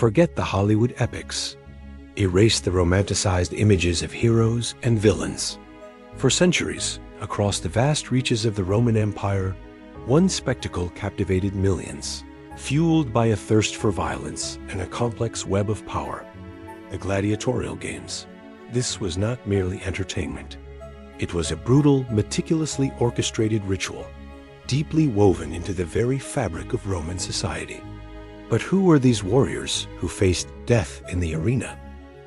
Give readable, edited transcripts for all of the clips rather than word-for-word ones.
Forget the Hollywood epics. Erase the romanticized images of heroes and villains. For centuries, across the vast reaches of the Roman Empire, one spectacle captivated millions, fueled by a thirst for violence and a complex web of power: the gladiatorial games. This was not merely entertainment. It was a brutal, meticulously orchestrated ritual, deeply woven into the very fabric of Roman society. But who were these warriors who faced death in the arena?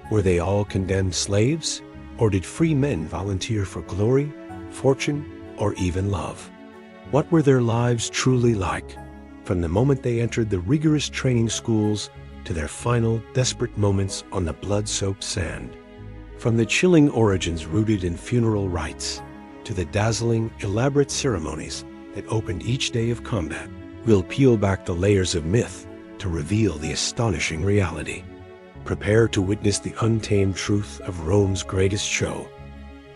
Were they all condemned slaves, or did free men volunteer for glory, fortune, or even love? What were their lives truly like, from the moment they entered the rigorous training schools to their final, desperate moments on the blood-soaked sand? From the chilling origins rooted in funeral rites to the dazzling, elaborate ceremonies that opened each day of combat, we'll peel back the layers of myth to reveal the astonishing reality. Prepare to witness the untamed truth of Rome's greatest show.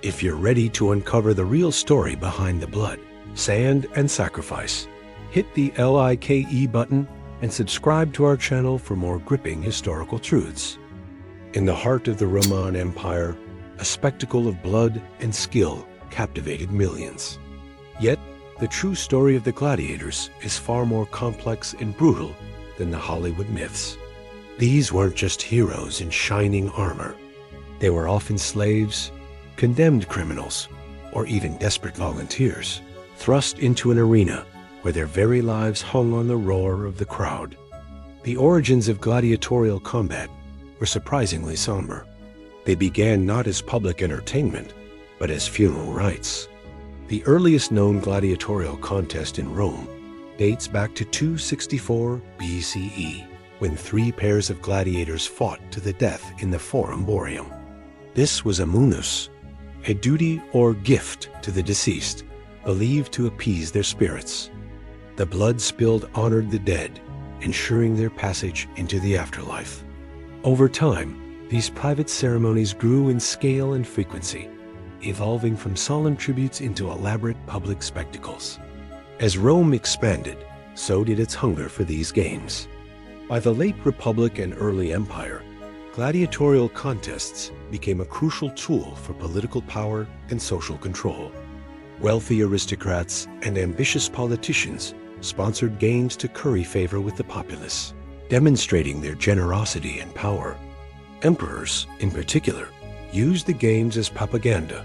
If you're ready to uncover the real story behind the blood, sand, and sacrifice, hit the like button and subscribe to our channel for more gripping historical truths. In the heart of the Roman Empire, a spectacle of blood and skill captivated millions. Yet, the true story of the gladiators is far more complex and brutal than the Hollywood myths. These weren't just heroes in shining armor. They were often slaves, condemned criminals, or even desperate volunteers, thrust into an arena where their very lives hung on the roar of the crowd. The origins of gladiatorial combat were surprisingly somber. They began not as public entertainment, but as funeral rites. The earliest known gladiatorial contest in Rome dates back to 264 BCE, when 3 pairs of gladiators fought to the death in the Forum Boarium. This was a munus, a duty or gift to the deceased, believed to appease their spirits. The blood spilled honored the dead, ensuring their passage into the afterlife. Over time, these private ceremonies grew in scale and frequency, evolving from solemn tributes into elaborate public spectacles. As Rome expanded, so did its hunger for these games. By the late Republic and early Empire, gladiatorial contests became a crucial tool for political power and social control. Wealthy aristocrats and ambitious politicians sponsored games to curry favor with the populace, demonstrating their generosity and power. Emperors, in particular, used the games as propaganda,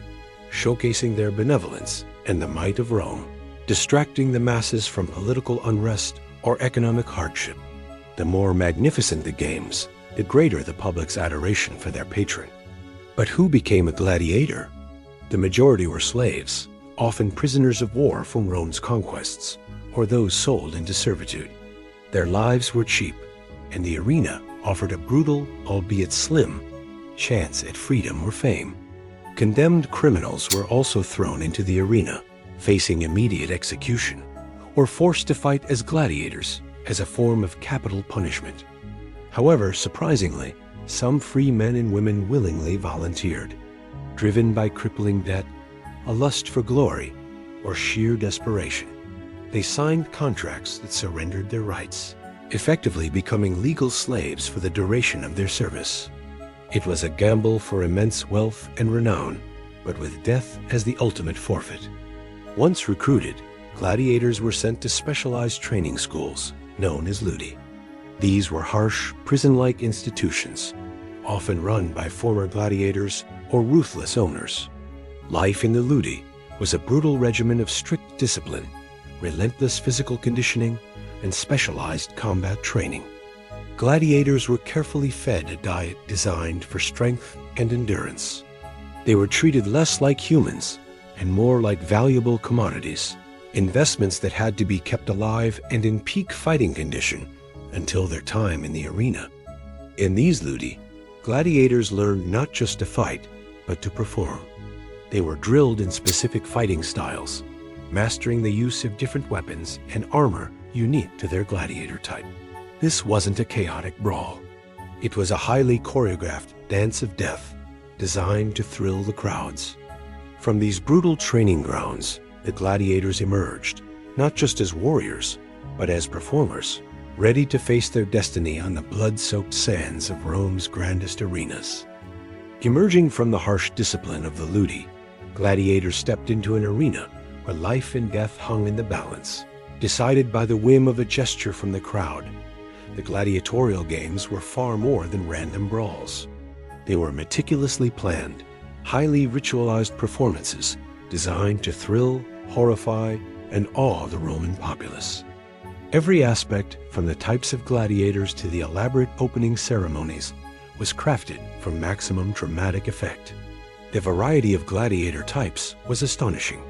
showcasing their benevolence and the might of Rome, distracting the masses from political unrest or economic hardship. The more magnificent the games, the greater the public's adoration for their patron. But who became a gladiator? The majority were slaves, often prisoners of war from Rome's conquests, or those sold into servitude. Their lives were cheap, and the arena offered a brutal, albeit slim, chance at freedom or fame. Condemned criminals were also thrown into the arena, facing immediate execution, or forced to fight as gladiators as a form of capital punishment. However, surprisingly, some free men and women willingly volunteered, driven by crippling debt, a lust for glory, or sheer desperation. They signed contracts that surrendered their rights, effectively becoming legal slaves for the duration of their service. It was a gamble for immense wealth and renown, but with death as the ultimate forfeit. Once recruited, gladiators were sent to specialized training schools, known as ludi. These were harsh, prison-like institutions, often run by former gladiators or ruthless owners. Life in the ludi was a brutal regimen of strict discipline, relentless physical conditioning, and specialized combat training. Gladiators were carefully fed a diet designed for strength and endurance. They were treated less like humans and more like valuable commodities, investments that had to be kept alive and in peak fighting condition until their time in the arena. In these ludi, gladiators learned not just to fight, but to perform. They were drilled in specific fighting styles, mastering the use of different weapons and armor unique to their gladiator type. This wasn't a chaotic brawl. It was a highly choreographed dance of death, designed to thrill the crowds. From these brutal training grounds, the gladiators emerged, not just as warriors, but as performers, ready to face their destiny on the blood-soaked sands of Rome's grandest arenas. Emerging from the harsh discipline of the ludi, gladiators stepped into an arena where life and death hung in the balance, decided by the whim of a gesture from the crowd. The gladiatorial games were far more than random brawls. They were meticulously planned, highly ritualized performances designed to thrill, horrify, and awe the Roman populace. Every aspect, from the types of gladiators to the elaborate opening ceremonies, was crafted for maximum dramatic effect. The variety of gladiator types was astonishing,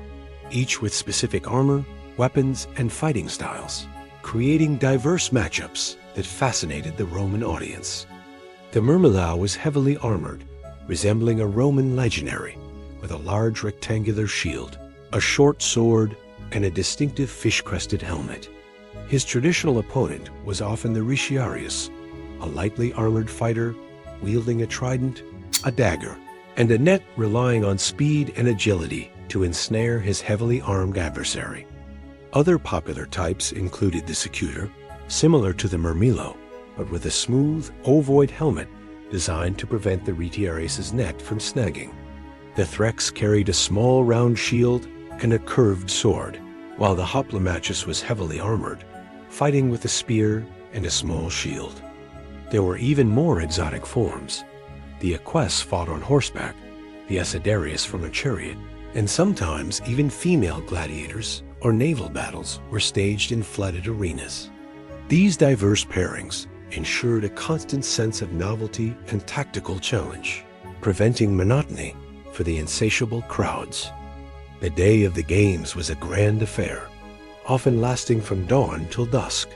each with specific armor, weapons, and fighting styles, creating diverse matchups that fascinated the Roman audience. The murmillau was heavily armored, resembling a Roman legionary, with a large rectangular shield, a short sword, and a distinctive fish-crested helmet. His traditional opponent was often the retiarius, a lightly armored fighter wielding a trident, a dagger, and a net relying on speed and agility to ensnare his heavily armed adversary. Other popular types included the secutor, similar to the murmillo, but with a smooth, ovoid helmet designed to prevent the retiarius's net from snagging. The threx carried a small round shield and a curved sword, while the hoplomachus was heavily armored, fighting with a spear and a small shield. There were even more exotic forms. The eques fought on horseback, the asidarius from a chariot, and sometimes even female gladiators or naval battles were staged in flooded arenas. These diverse pairings ensured a constant sense of novelty and tactical challenge, preventing monotony for the insatiable crowds. The day of the games was a grand affair, often lasting from dawn till dusk.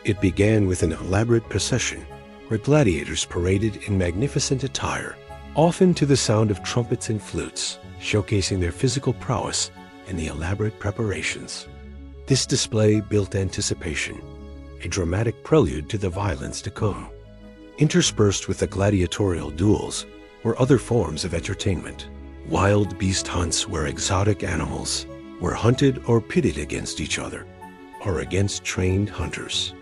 It began with an elaborate procession where gladiators paraded in magnificent attire, often to the sound of trumpets and flutes, showcasing their physical prowess in the elaborate preparations. This display built anticipation, a dramatic prelude to the violence to come. Interspersed with the gladiatorial duels were other forms of entertainment. Wild beast hunts where exotic animals were hunted or pitted against each other, or against trained hunters.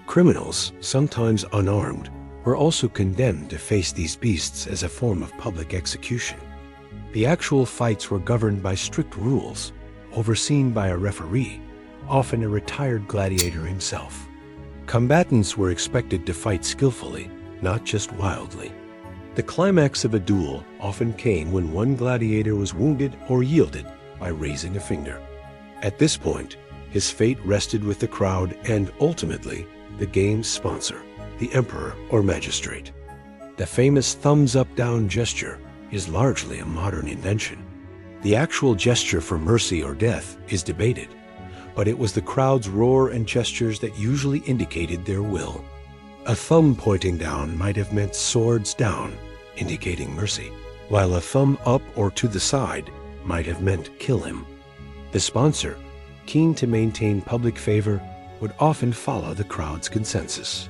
Criminals, sometimes unarmed, were also condemned to face these beasts as a form of public execution. The actual fights were governed by strict rules, overseen by a referee, often a retired gladiator himself. Combatants were expected to fight skillfully, not just wildly. The climax of a duel often came when one gladiator was wounded or yielded by raising a finger. At this point, his fate rested with the crowd and, ultimately, the game's sponsor, the emperor or magistrate. The famous thumbs-up-down gesture is largely a modern invention. The actual gesture for mercy or death is debated, but it was the crowd's roar and gestures that usually indicated their will. A thumb pointing down might have meant swords down, indicating mercy, while a thumb up or to the side might have meant kill him. The sponsor, keen to maintain public favor, would often follow the crowd's consensus.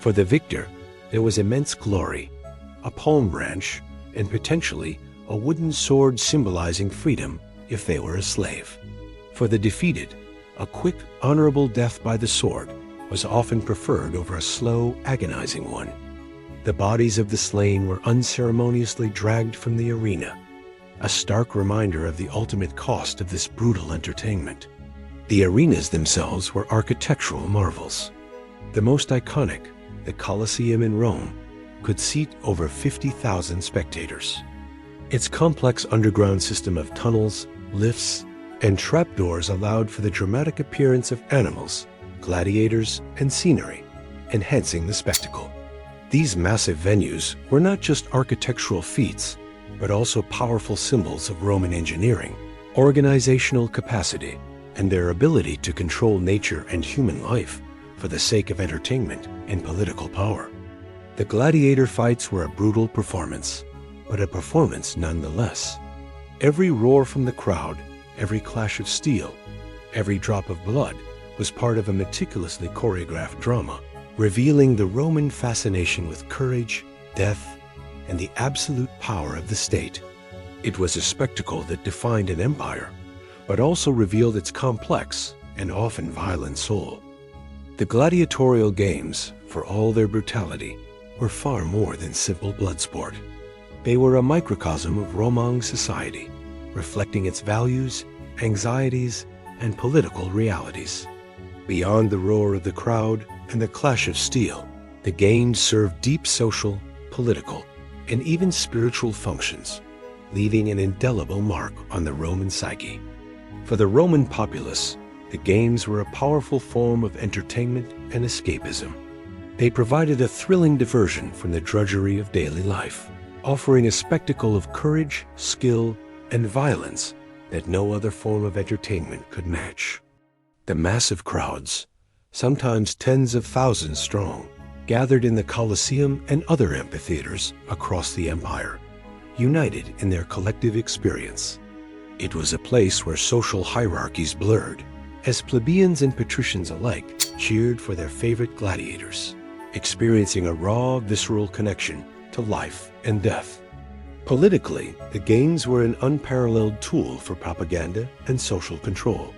For the victor, there was immense glory, a palm branch, and potentially a wooden sword symbolizing freedom if they were a slave. For the defeated, a quick, honorable death by the sword was often preferred over a slow, agonizing one. The bodies of the slain were unceremoniously dragged from the arena, a stark reminder of the ultimate cost of this brutal entertainment. The arenas themselves were architectural marvels. The most iconic, the Colosseum in Rome, could seat over 50,000 spectators. Its complex underground system of tunnels, lifts, and trapdoors allowed for the dramatic appearance of animals, gladiators, and scenery, enhancing the spectacle. These massive venues were not just architectural feats, but also powerful symbols of Roman engineering, organizational capacity, and their ability to control nature and human life for the sake of entertainment and political power. The gladiator fights were a brutal performance, but a performance nonetheless. Every roar from the crowd, every clash of steel, every drop of blood was part of a meticulously choreographed drama, revealing the Roman fascination with courage, death, and the absolute power of the state. It was a spectacle that defined an empire, but also revealed its complex and often violent soul. The gladiatorial games, for all their brutality, were far more than simple blood sport. They were a microcosm of Roman society, reflecting its values, anxieties, and political realities. Beyond the roar of the crowd and the clash of steel, the games served deep social, political, and even spiritual functions, leaving an indelible mark on the Roman psyche. For the Roman populace, the games were a powerful form of entertainment and escapism. They provided a thrilling diversion from the drudgery of daily life, offering a spectacle of courage, skill, and violence that no other form of entertainment could match. The massive crowds, sometimes tens of thousands strong, gathered in the Colosseum and other amphitheaters across the empire, united in their collective experience. It was a place where social hierarchies blurred, as plebeians and patricians alike cheered for their favorite gladiators, experiencing a raw, visceral connection to life and death. Politically, the games were an unparalleled tool for propaganda and social control.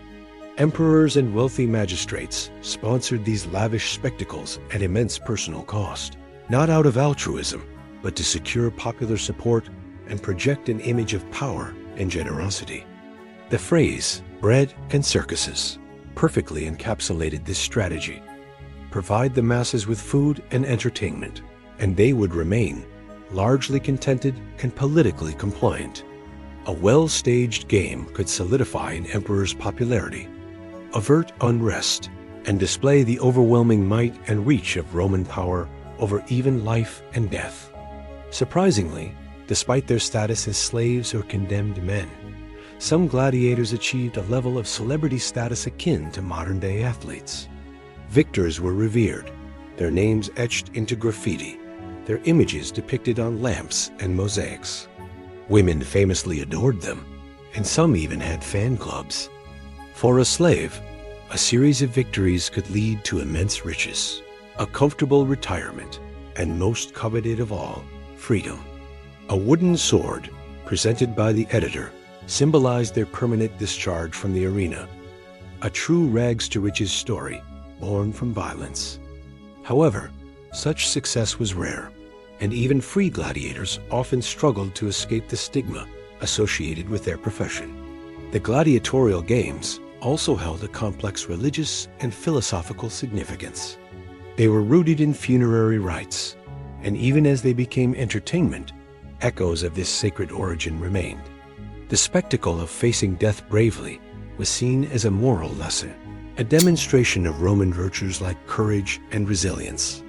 Emperors and wealthy magistrates sponsored these lavish spectacles at immense personal cost, not out of altruism, but to secure popular support and project an image of power and generosity. The phrase, bread and circuses, perfectly encapsulated this strategy. Provide the masses with food and entertainment, and they would remain largely contented and politically compliant. A well-staged game could solidify an emperor's popularity, avert unrest, and display the overwhelming might and reach of Roman power over even life and death. Surprisingly, despite their status as slaves or condemned men, some gladiators achieved a level of celebrity status akin to modern-day athletes. Victors were revered, their names etched into graffiti, their images depicted on lamps and mosaics. Women famously adored them, and some even had fan clubs. For a slave, a series of victories could lead to immense riches, a comfortable retirement, and most coveted of all, freedom. A wooden sword, presented by the editor, symbolized their permanent discharge from the arena, a true rags-to-riches story born from violence. However, such success was rare, and even free gladiators often struggled to escape the stigma associated with their profession. The gladiatorial games also held a complex religious and philosophical significance. They were rooted in funerary rites, and even as they became entertainment, echoes of this sacred origin remained. The spectacle of facing death bravely was seen as a moral lesson, a demonstration of Roman virtues like courage and resilience.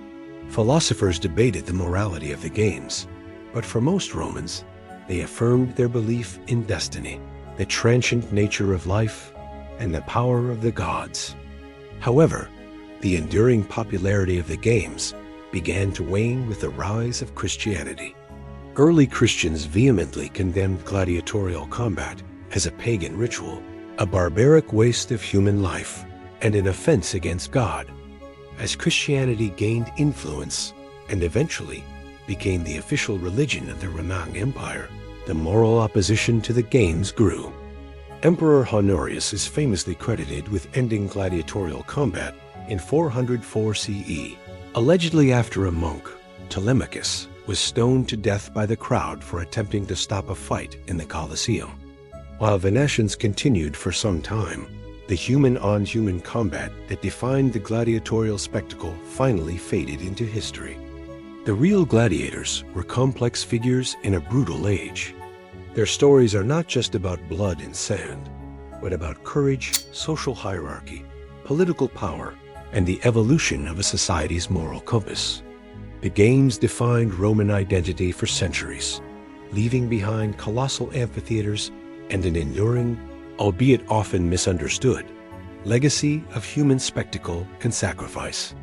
Philosophers debated the morality of the games, but for most Romans, they affirmed their belief in destiny, the transient nature of life, and the power of the gods. However, the enduring popularity of the games began to wane with the rise of Christianity. Early Christians vehemently condemned gladiatorial combat as a pagan ritual, a barbaric waste of human life, and an offense against God. As Christianity gained influence and eventually became the official religion of the Roman Empire, the moral opposition to the games grew. Emperor Honorius is famously credited with ending gladiatorial combat in 404 CE, allegedly after a monk, Telemachus, was stoned to death by the crowd for attempting to stop a fight in the Colosseum. While Venetians continued for some time, the human-on-human combat that defined the gladiatorial spectacle finally faded into history. The real gladiators were complex figures in a brutal age. Their stories are not just about blood and sand, but about courage, social hierarchy, political power, and the evolution of a society's moral compass. The games defined Roman identity for centuries, leaving behind colossal amphitheaters and an enduring, albeit often misunderstood, legacy of human spectacle and sacrifice.